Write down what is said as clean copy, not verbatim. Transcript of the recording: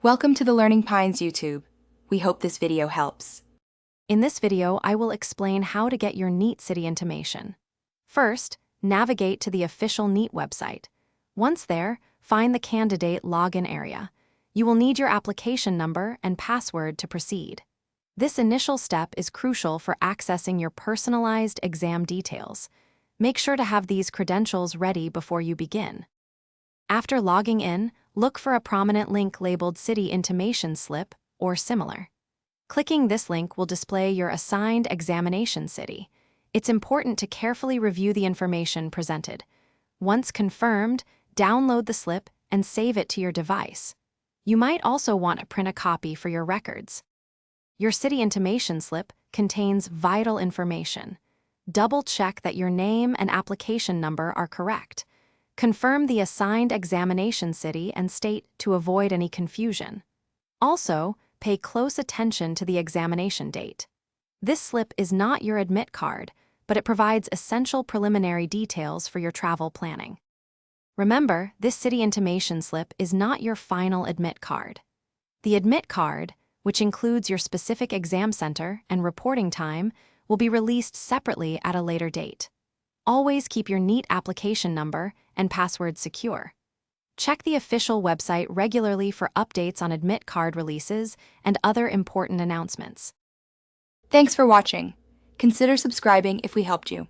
Welcome to the Learning Pines YouTube. We hope this video helps. In this video, I will explain how to get your Neet city intimation. First, navigate to the official Neet website. Once there, find the candidate login area. You will need your application number and password to proceed. This initial step is crucial for accessing your personalized exam details. Make sure to have these credentials ready before you begin. After logging in, look for a prominent link labeled City Intimation Slip or similar. Clicking this link will display your assigned examination city. It's important to carefully review the information presented. Once confirmed, download the slip and save it to your device. You might also want to print a copy for your records. Your city intimation slip contains vital information. Double-check that your name and application number are correct. Confirm the assigned examination city and state to avoid any confusion. Also, pay close attention to the examination date. This slip is not your admit card, but it provides essential preliminary details for your travel planning. Remember, this city intimation slip is not your final admit card. The admit card, which includes your specific exam center and reporting time, will be released separately at a later date. Always keep your Neet application number and password secure. Check the official website regularly for updates on admit card releases and other important announcements. Thanks for watching. Consider subscribing if we helped you.